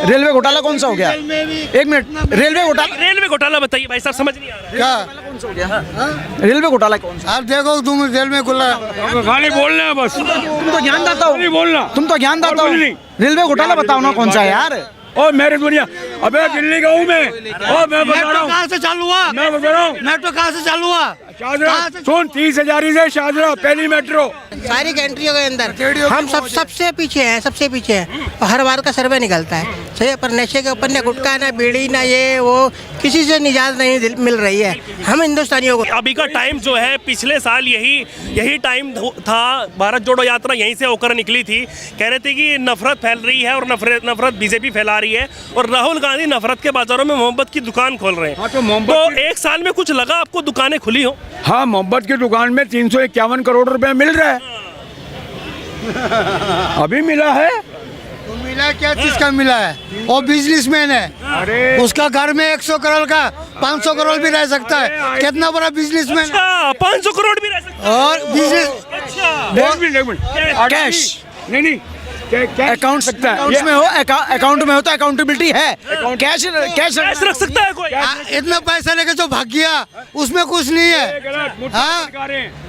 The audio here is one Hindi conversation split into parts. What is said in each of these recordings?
रेलवे घोटाला कौन सा हो गया? एक मिनट, रेलवे घोटाला बताइए भाई साहब, समझ नहीं आ रहा है। क्या रेलवे घोटाला कौन सा? आप देखो तुम रेल में खुला खाली बोलना है बस, तुम तो ज्ञानदाता हो, बोलना तुम तो ज्ञानदाता हो। और कुछ नहीं। रेलवे घोटाला बताओ ना कौन सा है यार? और मेरी दुनिया, अबे दिल्ली का हूँ मैं, और मैं बता रहा हूँ, कहाँ से चालू हुआ? मैं बता रहा हूँ, मेट्रो कहाँ से चालू हुआ? शाहजरा सुन, 30,000 से शाहजरा पहली मेट्रो। सारी कंट्रियों के अंदर हम सबसे पीछे हैं, सबसे पीछे हैं। और हर बार का सर्वे निकलता है, सही है, पर नशे के ऊपर ना गुटखा ना बीड़ी ना ये वो किसी से निजात नहीं मिल रही है हम हिंदुस्तानियों को। अभी का टाइम जो है, पिछले साल यही टाइम था, भारत जोड़ो यात्रा यहीं से होकर निकली थी। कह रहे थे कि नफरत फैल रही है और नफरत बीजेपी फैला रही है, और राहुल गांधी नफरत के बाजारों में मोहब्बत की दुकान खोल रहे हैं। हाँ, तो मोहब्बत तो एक साल में कुछ लगा आपको दुकानें खुली हो? हाँ, मोहब्बत की दुकान में 351 करोड़ रुपए मिल रहा है, अभी मिला है। तो मिला क्या चीज का मिला है? वो बिजनेसमैन है, अरे उसका घर में 100 करोड़ का 500 करोड़ भी रह सकता है। कितना बड़ा बिजनेसमैन है। अच्छा, 500 करोड़ भी रह सकते हैं। और बिजनेस अच्छा, एक मिनट कैश नहीं अकाउंट सकता है अकाउंट में हो, अकाउंट में हो तो अकाउंटेबिलिटी है। कैश कैश रख सकता है कोई? इतना पैसा लेके जो भाग गया उसमें कुछ नहीं है। हाँ?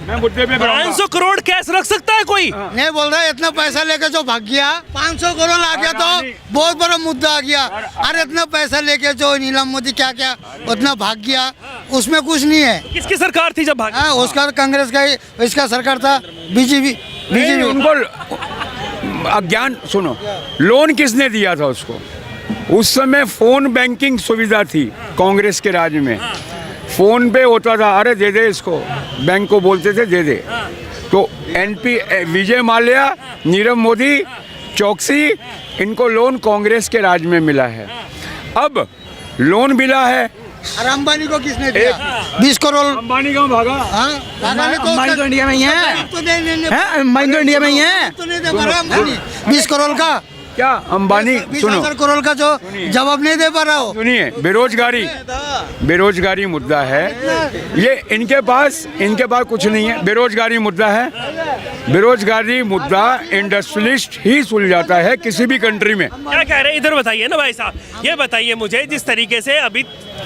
मैं मुद्दे पे 500 करोड़ कैश रख सकता है कोई? नहीं बोल रहा है, इतना पैसा लेके जो भाग गया, 500 करोड़ आ गया तो बहुत बड़ा मुद्दा आ गया। अरे इतना पैसा लेके जो नीलम मोदी क्या क्या उतना भाग गया, उसमें कुछ नहीं है। किसकी सरकार थी जब भागी? हाँ, उसका कांग्रेस का ही, इसका सरकार था, बीजेपी। उनको अज्ञान, सुनो, लोन किसने दिया था उसको? उस समय फोन बैंकिंग सुविधा थी कांग्रेस के राज में, फोन पे होता था, अरे दे दे इसको, बैंक को बोलते थे दे दे। तो एनपी विजय माल्या, नीरव मोदी, चौकसी, इनको लोन कांग्रेस के राज में मिला है। अब लोन मिला है, और अंबानी को किसने दिया? 20 करोड़। अंबानी कहाँ भागा? हाँ, अंबानी तो इंडिया में ही है, तो नहीं अंबानी तो इंडिया में ही है। तो नहीं दे पा रहा अंबानी 20 करोड़ का। क्या अंबानी, 20,000 करोड़ का जो जवाब नहीं दे पा रहा हो। सुनिए, बेरोजगारी मुद्दा है ये, इनके पास कुछ नहीं है, बेरोजगारी मुद्दा है। बेरोजगारी मुद्दा इंडस्ट्रियलिस्ट ही सुलझाता है किसी भी कंट्री में। क्या कह रहे हैं इधर बताइए ना भाई साहब। ये बताइए मुझे, जिस तरीके से अभी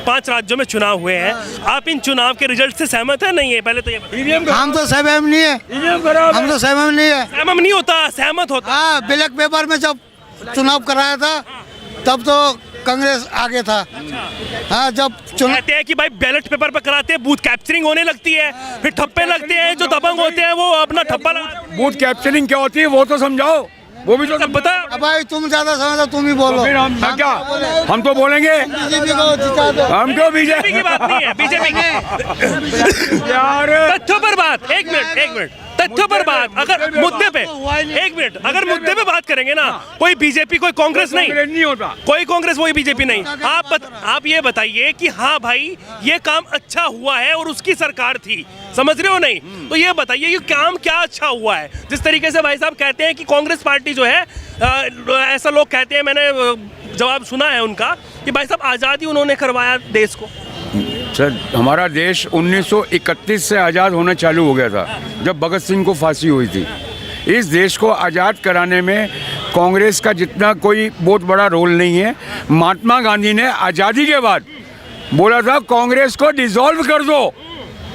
5 राज्यों में चुनाव हुए हैं, आप इन चुनाव के रिजल्ट से सहमत है नहीं है? पहले तो ये बताइए। हम तो सहमत नहीं है, हम तो सहमत नहीं है। सहमत नहीं होता, सहमत होता। हाँ, ब्लैक पेपर में जब चुनाव कराया था तब तो कांग्रेस आगे था। हाँ, जब चुनाव कहते हैं कि भाई बैलेट पेपर पर कराते हैं, बूथ कैप्चरिंग होने लगती है, फिर ठप्पे लगते हैं, जो दबंग होते हैं वो अपना ठप्पा लगा। बूथ कैप्चरिंग क्या होती है वो तो समझाओ, वो भी तो सब पता। अब भाई तुम ज्यादा समझो, तुम ही बोलो। फिर हम क्या, हम तो बोलेंगे, बीजेपी को जिता दो। हम क्यों बीजेपी की बात नहीं है, बीजेपी की यार तथ्यों पर बात। एक मिनट, तथ्यों पर बात। अगर मुद्दे पे, एक मिनट, अगर मुद्दे पे बात करेंगे ना, कोई बीजेपी कोई कांग्रेस नहीं होता, कोई कांग्रेस वही बीजेपी नहीं। आप ये बताइए कि हाँ भाई ये काम अच्छा हुआ है और उसकी सरकार थी, समझ रहे हो नहीं? तो ये बताइए कि काम क्या अच्छा हुआ है? जिस तरीके से भाई साहब कहते हैं कि कांग्रेस पार्टी जो है, ऐसा लोग कहते हैं, मैंने जवाब सुना है उनका कि भाई साहब आज़ादी उन्होंने करवाया देश को। सर, हमारा देश 1931 से आज़ाद होना चालू हो गया था जब भगत सिंह को फांसी हुई थी। इस देश को आज़ाद कराने में कांग्रेस का जितना कोई बहुत बड़ा रोल नहीं है। महात्मा गांधी ने आज़ादी के बाद बोला था कांग्रेस को डिसॉल्व कर दो,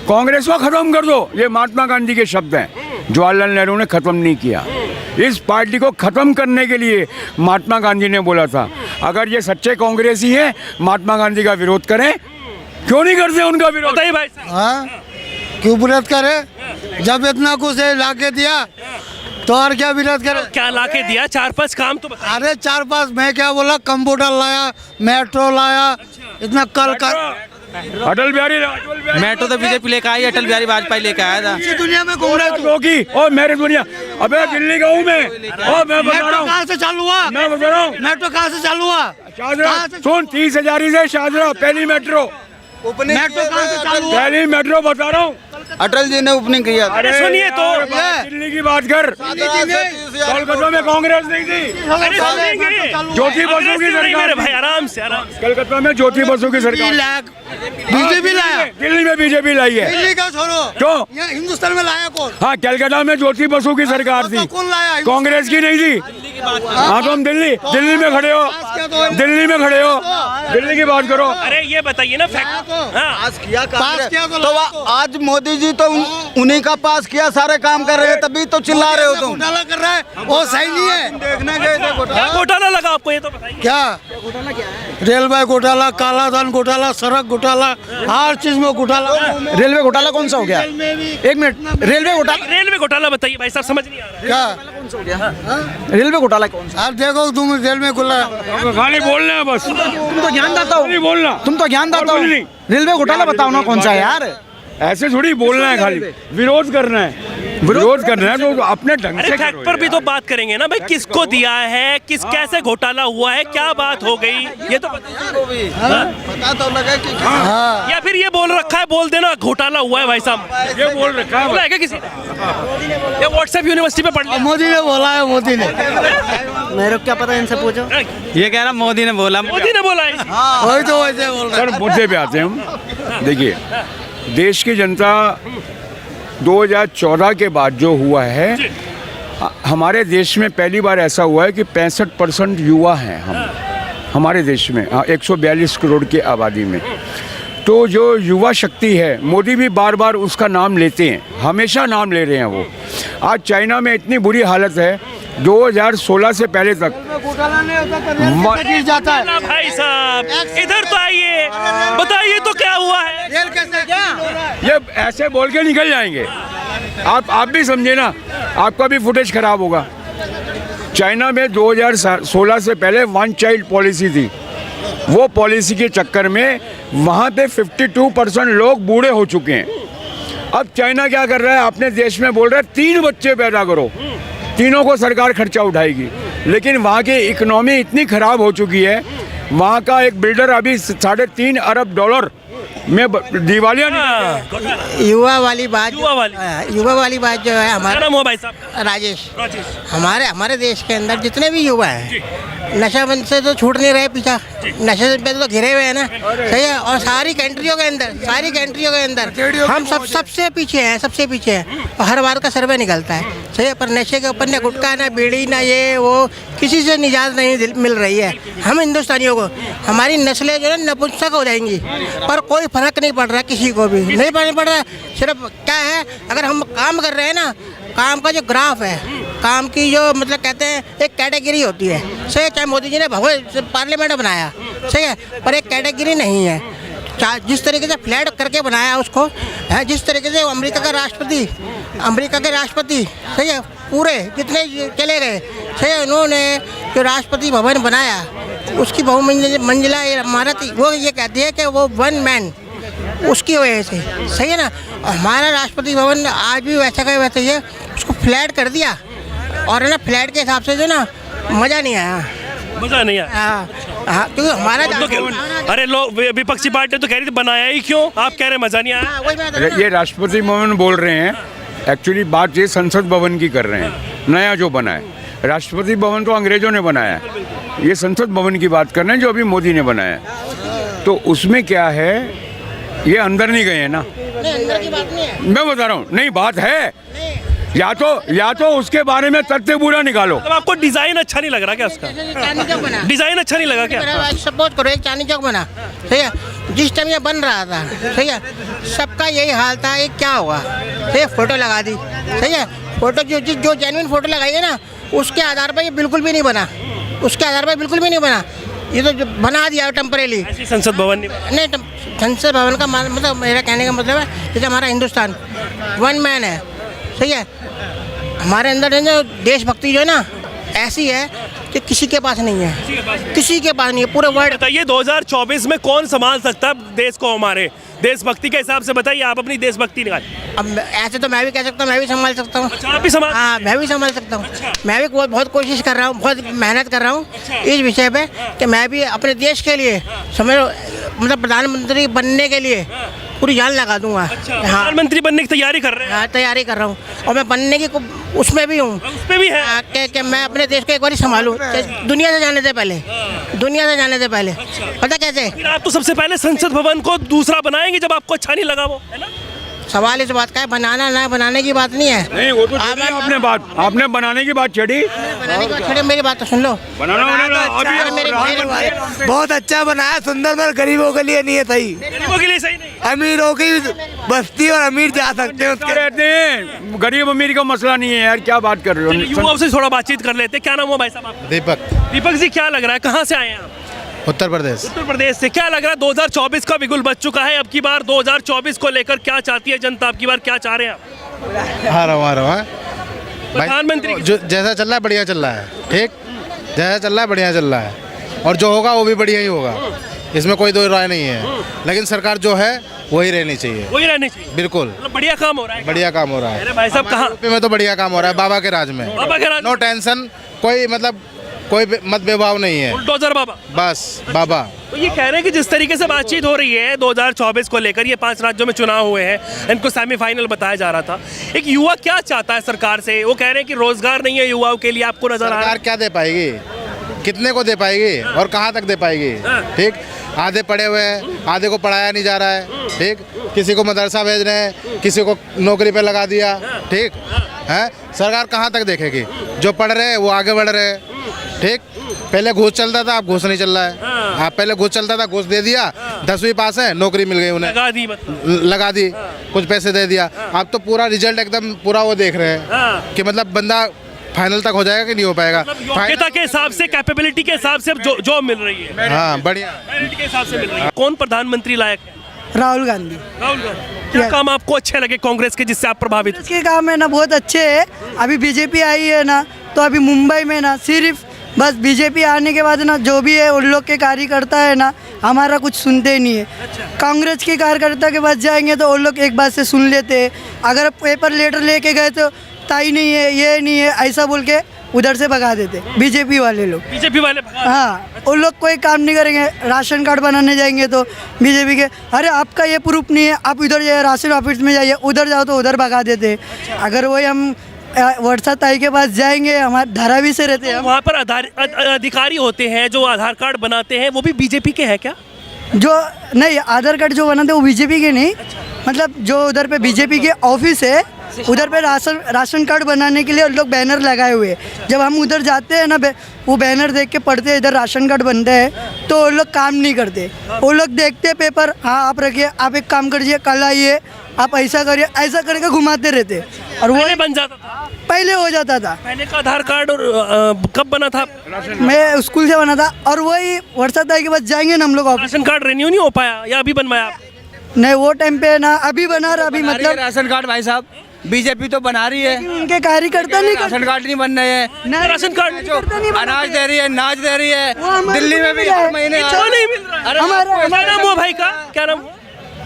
कांग्रेस को ख़त्म कर दो, ये महात्मा गांधी के शब्द हैं। जवाहरलाल नेहरू ने ख़त्म नहीं किया। इस पार्टी को ख़त्म करने के लिए महात्मा गांधी ने बोला था, अगर ये सच्चे कांग्रेसी हैं, महात्मा गांधी का विरोध करें, क्यों नहीं करते उनका विरोध? बताइए भाई साहब। हाँ, क्यों विरोध करे? जब इतना कुछ लाके दिया तो और क्या विरोध करे? क्या लाके दिया? 4-5 काम तो बताइए। अरे 4-5 मैं क्या बोला, कंप्यूटर लाया, मेट्रो लाया, इतना कल कर। अटल बिहारी मेट्रो तो बीजेपी लेकर आई, अटल बिहारी वाजपेयी लेकर आया था। इसी दुनिया में घूम रहे तू। होगी, और मेरी दुनिया, अबे दिल्ली का हूँ मैं, और मैं बता रहा मेट्रो हूँ, कहाँ से चालू हुआ? मैं बता रहा हूँ, मेट्रो कहाँ से चालू हुआ? शाहजरा सुन, 30,000 से शाहजरा पहली मेट्रो, मेट्रो कहाँ से चालू हुआ? पहली मेट्रो बता रहा हूँ। अटल जी ने ओपनिंग किया। अरे सुनिए तो, है। दिल्ली की बात कर, कोलकाता में कांग्रेस नहीं थी, अरे सुनेंगे। ज्योति बसु की Aggressive नहीं मेरे सरकार भाई, थी। आराम से आराम से। कलकत्ता में ज्योति बसु की सरकार, बीजेपी लाया, दिल्ली में बीजेपी लाई है। दिल्ली का छोड़ो, क्यों? यहाँ हिंदुस्तान में लाया कौन? हाँ, कलकत्ता में ज्योति बसु की सरकार थी, तो कौन लाया? कांग्रेस की नहीं थी। हाँ, तो हम दिल्ली में खड़े हो, दिल्ली में खड़े हो, दिल्ली की बात करो। अरे ये बताइए ना फैक्ट। हाँ पास किया तो तो आज मोदी जी तो उन्हीं का पास किया, सारे काम कर रहे हैं, तभी तो चिल्ला रहे हो तुम। घोटाला कर रहा है, वो सही नहीं है। देखने गए थे क्या घोटाला लगा आपको, ये तो बताइए। क्या रेलवे घोटाला, काला धन घोटाला, सड़क घोटाला, हर चीज में घोटाला। रेलवे घोटाला कौन सा हो गया? एक मिनट, रेलवे घोटाला बताइए भाई साहब, समझ नहीं आ रहा है। क्या रेलवे घोटाला कौन सा? आप देखो, तुम रेलवे घोटाला खाली बोलना है बस, तुम तो ज्ञानदाता हो, खाली बोलना, तुम तो ज्ञानदाता हो। और कुछ नहीं। रेलवे घोटाला बताओ ना कौन सा है यार। ऐसे थोड़ी बोलना है, खाली विरोध करना है, विरोध करना है तो अपने ढंग अरे से फैक्ट करो पर भी यार। तो बात करेंगे ना भाई, किसको दिया है, कैसे घोटाला हुआ है, क्या बात हो गई, ये तो पता तो लगा कि हाँ, या फिर ये बोल रखा है, बोल देना घोटाला हुआ है भाई साहब, ये बोल रखा है बोला है क्या किसी ने? ये व्हाट्सएप यूनिवर्सिटी पे पढ़ लिया। मोदी ने बोला है, मोदी ने। मेरे को क्या पता, इनसे पूछो। ये कह रहा मोदी ने बोला। मोदी ने बोला है। वही तो वैसे बोल रहा है। सर, मुद्दे पे आते हैं हम। देखिए, देश की जनता 2014 के बाद जो हुआ है, हमारे देश में पहली बार ऐसा हुआ है कि 65% युवा हैं हम हमारे देश में, 142 करोड़ की आबादी में। तो जो युवा शक्ति है, मोदी भी बार बार उसका नाम लेते हैं, हमेशा नाम ले रहे हैं वो। आज चाइना में इतनी बुरी हालत है, 2016 से पहले तक गिर जाता है। ना भाई साहब, इधर तो आइए, बताइए तो क्या हुआ है। रेल कैसे क्या? ये ऐसे बोल के निकल जाएंगे। आप भी समझे ना, आपका भी फुटेज खराब होगा। चाइना में 2016 से पहले वन चाइल्ड पॉलिसी थी, वो पॉलिसी के चक्कर में वहाँ पे 52% लोग बूढ़े हो चुके हैं। अब चाइना क्या कर रहा है, अपने देश में बोल रहा है 3 बच्चे पैदा करो, तीनों को सरकार खर्चा उठाएगी। लेकिन वहाँ की इकोनॉमी इतनी खराब हो चुकी है, वहाँ का एक बिल्डर अभी $3.5 अरब में दिवालिया नहीं। युवा वाली बात युवा वाली। युवा वाली बात जो है क्या हमारा नाम हुआ भाई साहब? राजेश, हमारे देश के अंदर जितने भी युवा हैं, नशाबंदी से तो छूट नहीं रहे पीछा, नशे पे तो घिरे हुए हैं ना, सही है। और सारी कंट्रियों के अंदर हम सबसे पीछे हैं, सबसे पीछे हैं। और हर बार का सर्वे निकलता है, सही है। पर नशे के ऊपर ना गुटखा, ना बीड़ी, ना ये वो, किसी से निजात नहीं मिल रही है। हम हिंदुस्तानियों को, हमारी नस्लें जो है नपुंसक हो जाएंगी, पर कोई फर्क नहीं पड़ रहा, किसी को भी नहीं पड़ रहा। सिर्फ क्या है, अगर हम काम कर रहे हैं ना, काम का जो ग्राफ है, काम की जो मतलब कहते हैं एक कैटेगरी होती है, सही है। चाहे मोदी जी ने भव्य पार्लियामेंट बनाया, सही है, पर एक कैटेगरी नहीं है। जिस तरीके से फ्लैट करके बनाया उसको है, जिस तरीके से अमेरिका के राष्ट्रपति सही है, पूरे जितने चले गए, सही है, उन्होंने जो राष्ट्रपति भवन बनाया, उसकी बहुमंजिला इमारत, वो ये कहती है कि वो वन मैन, उसकी वजह से, सही है ना। हमारा राष्ट्रपति भवन आज भी वैसा का वैसा ही है, उसको फ्लैट कर दिया, और है ना फ्लैट के हिसाब से जो ना मज़ा नहीं आया। मजा नहीं आया। हाँ, क्योंकि हमारा अरे लोग विपक्षी पार्टी तो कह रही थी बनाया ही क्यों, आप कह रहे मजा नहीं आया। हाँ, वही बात है ना। ये राष्ट्रपति भवन बोल रहे हैं, एक्चुअली बात ये संसद भवन की कर रहे हैं, नया जो बना है। राष्ट्रपति भवन तो अंग्रेजों ने बनाया, ये संसद भवन की बात कर रहे हैं जो अभी मोदी ने बनाया। तो उसमें क्या है, ये अंदर नहीं गए हैं ना, नहीं, अंदर की बात नहीं है। मैं बता रहा हूँ, नहीं बात है। या तो उसके बारे में तथ्य पूरा निकालो। अब आपको डिजाइन अच्छा नहीं लग रहा क्या उसका? चांदनी चौक बना, डिजाइन अच्छा नहीं लगा क्या? सपोज करो एक चांदनी चौक बना, सही है, जिस टाइम ये बन रहा था, सही है, सबका यही हाल था, ये क्या होगा, सही है, फोटो लगा दी, सही है, फोटो जो जेन्युइन फोटो लगाई है ना, उसके आधार पर ये बिल्कुल भी नहीं बना, उसके आधार पर बिल्कुल भी नहीं बना, ये तो जो बना दिया टेम्परेली। ऐसी संसद भवन नहीं, संसद भवन का मतलब, मेरा कहने का मतलब है, जैसे हमारा हिंदुस्तान वन मैन है, सही है, हमारे अंदर है जो देशभक्ति जो है ना, ऐसी है कि किसी के पास नहीं है, किसी के पास नहीं है, पूरे वर्ल्ड। बताइए 2024 में कौन संभाल सकता है देश को, हमारे देशभक्ति के हिसाब से बताइए, आप अपनी देशभक्ति निकाल। अब ऐसे तो मैं भी कह सकता हूँ, मैं भी संभाल सकता हूँ। अच्छा, आप भी संभाल? हाँ, मैं भी संभाल सकता हूँ। मैं भी बहुत कोशिश कर रहा हूँ, बहुत मेहनत कर रहा हूँ इस विषय पे कि मैं भी अपने देश के लिए समझ, मतलब प्रधानमंत्री बनने के लिए पूरी जान लगा दूंगा। अच्छा, हाँ प्रधानमंत्री बनने की तैयारी कर रहे हैं? हाँ, तैयारी कर रहा हूँ और मैं बनने की उसमें भी हूँ उस पे भी है। कि मैं अपने देश को एक बार संभालूं, दुनिया से जाने से पहले, दुनिया से जाने से पहले। पता कैसे? फिर आप तो सबसे पहले संसद भवन को दूसरा बनाएंगे जब आपको अच्छा नहीं लगा वो, है ना? सवाल इस बात का है, बनाना ना बनाने की बात नहीं है। नहीं वो तो आपने बात आपने बनाने की बात छेड़ी। बनाने की बात छोड़िए, मेरी बात तो सुन लो। बनाना अरे बहुत अच्छा बनाया, सुंदर, पर गरीबों के लिए नहीं है सही। गरीबों के लिए सही नहीं। अमीरों की बस्ती और अमीर जा सकते हैं रहते हैं, गरीब अमीर का मसला नहीं है यार, क्या बात कर रहे हो। युवाओं से थोड़ा बातचीत कर लेते हैं। क्या नाम हुआ भाई साहब आपका? दीपक, दीपक जी, क्या लग रहा है, कहाँ से आए हैं आप? उत्तर प्रदेश। उत्तर प्रदेश से। क्या लग रहा है 2024 का बिगुल बज चुका है, अब की बार 2024 को लेकर क्या चाहती है जनता, अब की बार क्या चाह रहे हैं आप? आ रहा हूँ प्रधानमंत्री जो जैसा चल रहा है बढ़िया चल रहा है, ठीक, जैसा चल रहा है बढ़िया चल रहा है, और जो होगा वो भी बढ़िया ही होगा, इसमें कोई दो राय नहीं है। लेकिन सरकार जो है वही रहनी चाहिए, वही रहनी चाहिए। बिल्कुल मतलब बढ़िया काम हो रहा है। बढ़िया काम हो रहा है। अरे भाई साहब, कहाँ? यूपी में तो बढ़िया काम हो रहा है, बाबा के राज में। बाबा के राज में? नो टेंशन, कोई मतलब कोई मत विभाव नहीं है, बुलडोजर बाबा। बस बाबा। तो ये कह रहे हैं कि जिस तरीके से बातचीत हो रही है 2024 को लेकर, ये 5 राज्यों में चुनाव हुए हैं, इनको सेमीफाइनल बताया जा रहा था, एक युवा क्या चाहता है सरकार से? वो कह रहे हैं कि रोजगार नहीं है युवाओं के लिए, आपको नजर आ रहा सरकार है? क्या दे पाएगी, कितने को दे पाएगी और कहाँ तक दे पाएगी? ठीक, आधे पढ़े हुए हैं, आधे को पढ़ाया नहीं जा रहा है, ठीक, किसी को मदरसा भेज रहे हैं, किसी को नौकरी पे लगा दिया, ठीक है। सरकार कहाँ तक देखेगी? जो पढ़ रहे हैं वो आगे बढ़ रहे हैं, ठीक। पहले घूस चलता था, अब घूस नहीं चल रहा है। आप पहले घूस चलता था, घूस दे दिया, 10वीं पास है, नौकरी मिल गई उन्हें, लगा दी, कुछ पैसे दे दिया। अब तो पूरा रिजल्ट एकदम पूरा वो देख रहे हैं कि मतलब बंदा फाइनल तक हो जाएगा कि नहीं हो पाएगा। योग्यता के हिसाब से, कैपेबिलिटी के हिसाब से जॉब मिल रही है। हाँ, बढ़िया, मेरिट के हिसाब से मिल रही है। कौन प्रधानमंत्री लायक है? राहुल गांधी। राहुल गांधी। क्या काम आपको अच्छे लगे कांग्रेस के, जिससे आप प्रभावित? इसके काम है ना बहुत अच्छे है। अभी बीजेपी आई है ना, तो अभी मुंबई में ना सिर्फ बस बीजेपी आने के बाद ना जो भी है उन लोग के कार्यकर्ता है ना, हमारा कुछ सुनते ही नहीं है। कांग्रेस के कार्यकर्ता के पास जाएंगे तो उन लोग एक बात से सुन लेते हैं। अगर पेपर लेटर लेके गए तो ताई नहीं है, ये नहीं है, ऐसा बोल के उधर से भगा देते बीजेपी वाले लोग। बीजेपी वाले हाँ, उन लोग कोई काम नहीं करेंगे। राशन कार्ड बनाने जाएंगे तो बीजेपी के, अरे आपका ये प्रूफ नहीं है, आप इधर जाइए राशन ऑफिस में जाइए, उधर जाओ तो उधर भगा देते। अगर वही हम वर्षा ताई के पास जाएंगे, हमारे धारावी से रहते हैं, वहाँ पर अधिकारी होते हैं जो आधार कार्ड बनाते हैं, वो भी बीजेपी के हैं क्या? जो नहीं आधार कार्ड जो बनाते हैं वो बीजेपी के नहीं, मतलब जो उधर पे बीजेपी के ऑफिस है, उधर पे राशन कार्ड बनाने के लिए लोग बैनर लगाए हुए हैं। जब हम उधर जाते हैं ना, वो बैनर देख के पढ़ते हैं इधर राशन कार्ड बनता है, तो वो लोग काम नहीं करते। वो लोग देखते हैं पेपर, हाँ आप रखिए, आप एक काम करिए, कल आइए, आप ऐसा करिए, ऐसा करके घुमाते रहते। और वो पहले बन जाता था, पहले हो जाता था। पहले का आधार कार्ड और कब बना था? मैं स्कूल से बना था। और वही वर्षा ताई के पास जाएंगे ना हम लोग, राशन कार्ड रिन्यू नहीं हो पाया या अभी बनवाया आप? नहीं वो टाइम पे ना, अभी बना रहा, अभी मतलब राशन कार्ड भाई साहब बीजेपी तो बना रही है, उनके कार्यकर्ता नहीं राशन कार्ड नहीं बन रहे हैं। राशन कार्ड जो अनाज दे रही है, नाच दे रही है, हमारे दिल्ली में भी हर महीने क्यों नहीं मिल रहा है? हमारा क्या नाम हुआ भाई का, क्या नाम?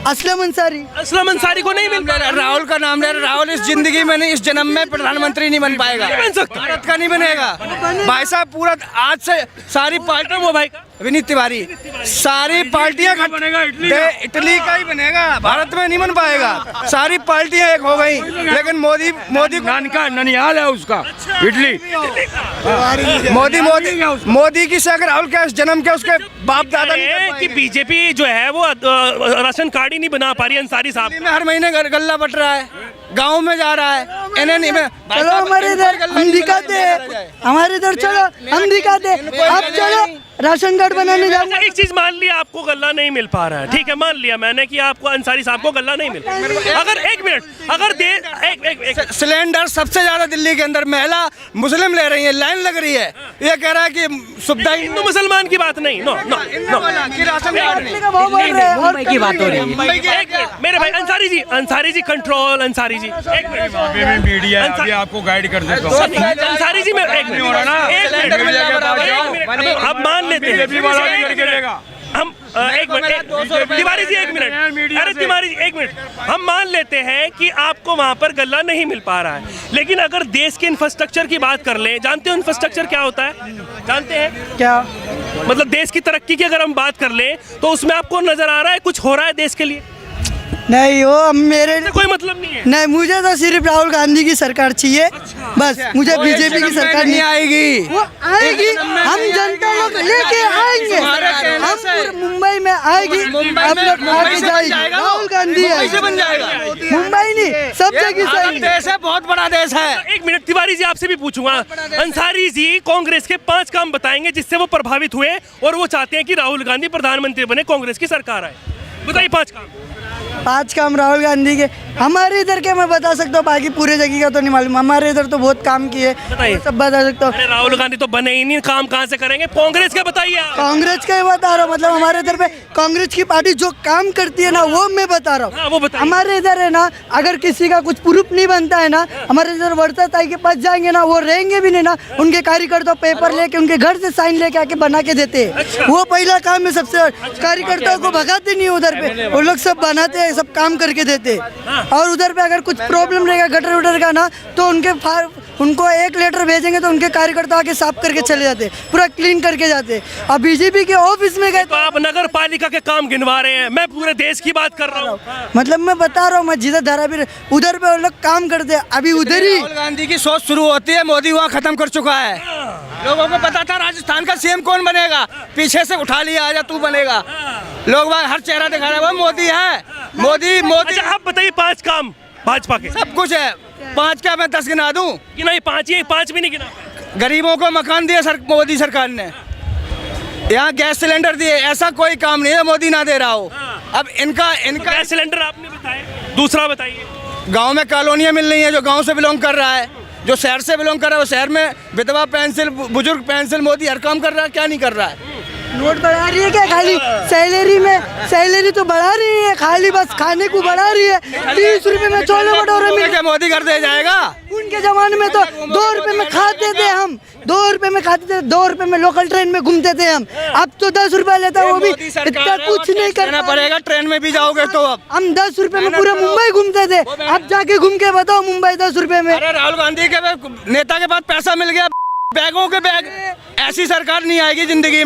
असलम अंसारी। असलम अंसारी को नहीं मिल रहा है। राहुल का नाम ले रहे। राहुल इस जिंदगी में नहीं, इस जन्म में प्रधानमंत्री नहीं बन पाएगा, नहीं बन सकता। भारत का नहीं बनेगा भाई साहब। पूरा आज से सारी पार्टी वो भाई का विनीत तिवारी, सारी पार्टियां बनेगा इटली का ही बनेगा, भारत में नहीं बन पाएगा। सारी पार्टियां एक हो गई, लेकिन मोदी नानका ननिहाल है उसका, इटली। मोदी की से अगर राहुल के जन्म के उसके बाप दादा कि बीजेपी जो है वो राशन कार्ड ही नहीं बना पा रही। अंसारी साहब में हर महीने गल्ला बट रहा है, गाँव में जा रहा है, एनएन में। चलो हमारे इधर हम दिखाते हैं, हमारे इधर चलो हम दिखाते हैं। अब चलो राशन कार्ड बनाने जाओ। एक चीज मान लिया, आपको गल्ला नहीं मिल पा रहा है, ठीक है, मान लिया मैंने कि आपको अंसारी साहब को गल्ला नहीं मिल पा रहा। अगर एक मिनट, अगर एक सिलेंडर सबसे ज्यादा दिल्ली के अंदर महिला मुस्लिम ले रही है, लाइन लग रही है, ये कह रहा है कि सुविधा हिंदू मुसलमान की बात नहीं, no no no, ration card नहीं। मुंबई की बात हो रही है। एक मिनट मेरे भाई अंसारी जी कंट्रोल, अंसारी जी एक मिनट, मीडिया अभी आपको गाइड कर देता हूँ। अंसारी जी मैं एक मिनट, अब मान लेते हैं हम, एक मिनट तिवारी जी, एक मिनट, अरे तिवारी जी एक मिनट, हम मान लेते हैं कि आपको वहाँ पर गल्ला नहीं मिल पा रहा है, लेकिन अगर देश के इंफ्रास्ट्रक्चर की बात कर लें, जानते हो इंफ्रास्ट्रक्चर क्या होता है? जानते हैं क्या मतलब? देश की तरक्की की अगर हम बात कर लें तो उसमें आपको नजर आ रहा है कुछ हो रहा है देश के लिए? नहीं वो मेरे इससे कोई मतलब नहीं है। नहीं, मुझे तो सिर्फ राहुल गांधी की सरकार चाहिए बस, मुझे बीजेपी की सरकार नहीं आएगी। वो आएगी, हम जनता लोग लेके आएंगे, हम पूरे मुंबई में आएगी, हम लोग आगे जाएंगे। राहुल गांधी है, बन जाएगा। मुंबई नहीं सब जगह से आएंगे। देश है, बहुत बड़ा देश है। एक मिनट, तिवारी जी आपसे भी पूछूंगा। अंसारी जी कांग्रेस के 5 काम बताएंगे जिससे वो प्रभावित हुए और वो चाहते हैं कि राहुल गांधी प्रधानमंत्री बने, कांग्रेस की सरकार आए। बताइए 5 काम। 5 काम राहुल गांधी के हमारे इधर के मैं बता सकता हूँ, बाकी पूरे जगह का तो नहीं मालूम। हमारे इधर तो बहुत काम किए, बताइए। सब बता सकता हूँ। अरे राहुल गांधी तो बने ही नहीं, काम कहाँ से करेंगे? कांग्रेस के बताइए आप। कांग्रेस का ही बता रहा हूँ, मतलब हमारे इधर पे कांग्रेस की पार्टी जो काम करती है ना वो मैं बता रहा हाँ, हूँ। वो बताइए। हमारे इधर है ना, अगर किसी का कुछ प्रूफ नहीं बनता है ना, हमारे इधर वर्षा ताई के पास जाएंगे ना, वो रहेंगे भी नहीं ना, उनके कार्यकर्ता पेपर लेके उनके घर से साइन लेके आके बना के देते हैं। वो पहला काम है सबसे, कार्यकर्ताओं को भगाते नहीं उधर पे, वो लोग सब बनाते हैं, सब काम करके देते हैं। और उधर पे अगर कुछ प्रॉब्लम रहेगा गटर वटर का ना, तो उनको एक लेटर भेजेंगे तो उनके कार्यकर्ता आके साफ करके चले जाते, पूरा क्लीन करके जाते। अब बीजेपी के ऑफिस में गए तो आप नगर पालिका के काम गिनवा रहे हैं, मैं पूरे देश की बात कर रहा हूँ। मतलब मैं बता रहा हूँ, मैं जिधर धारावी उधर पे वो लोग काम करते हैं, अभी उधर ही। राहुल गांधी की सोच शुरू होती है, मोदी वहाँ खत्म कर चुका है। लोगों को पता था राजस्थान का सीएम कौन बनेगा, पीछे से उठा लिया, आजा तू बनेगा। लोग वहाँ हर चेहरा दिखा रहे हैं, वो मोदी है, मोदी मोदी। अच्छा आप बताइए 5 काम भाजपा के। सब कुछ है। 5 क्या मैं 10 गिना दूं? कि नहीं 5 ही, 5 भी नहीं गिना। गरीबों को मकान दिए मोदी सरकार ने, यहाँ गैस सिलेंडर दिए, ऐसा कोई काम नहीं है मोदी ना दे रहा हो। अब इनका गैस सिलेंडर आपने बताया, दूसरा बताइए। गांव में कॉलोनियाँ मिल रही हैं, जो गांव से बिलोंग कर रहा है, जो शहर से बिलोंग कर रहा है, वो शहर में विधवा पेंसिल, बुजुर्ग पेंसिल, मोदी हर काम कर रहा है। क्या नहीं कर रहा है? नोट बढ़ा रही है क्या? खाली सैलरी तो बढ़ा रही है, खाली बस खाने को बढ़ा रही है। 30 रुपए में छोले भटूरे मिल, क्या मोदी कर दे जाएगा? उनके जमाने में तो 2 रुपए में खाते थे हम, 2 रुपए में खाते थे, 2 रुपए में लोकल ट्रेन में घूमते थे हम। अब तो 10 रुपए लेता है, वो भी इतना कुछ नहीं करना पड़ेगा। ट्रेन में भी जाओगे तो अब हम 10 रुपए में पूरा मुंबई घूमते थे, अब जाके घूम के बताओ मुंबई 10 रुपए में। अरे राहुल गांधी के नेता के पास पैसा मिल गया, बैगों के बैग। ऐसी सरकार नहीं आएगी जिंदगी में।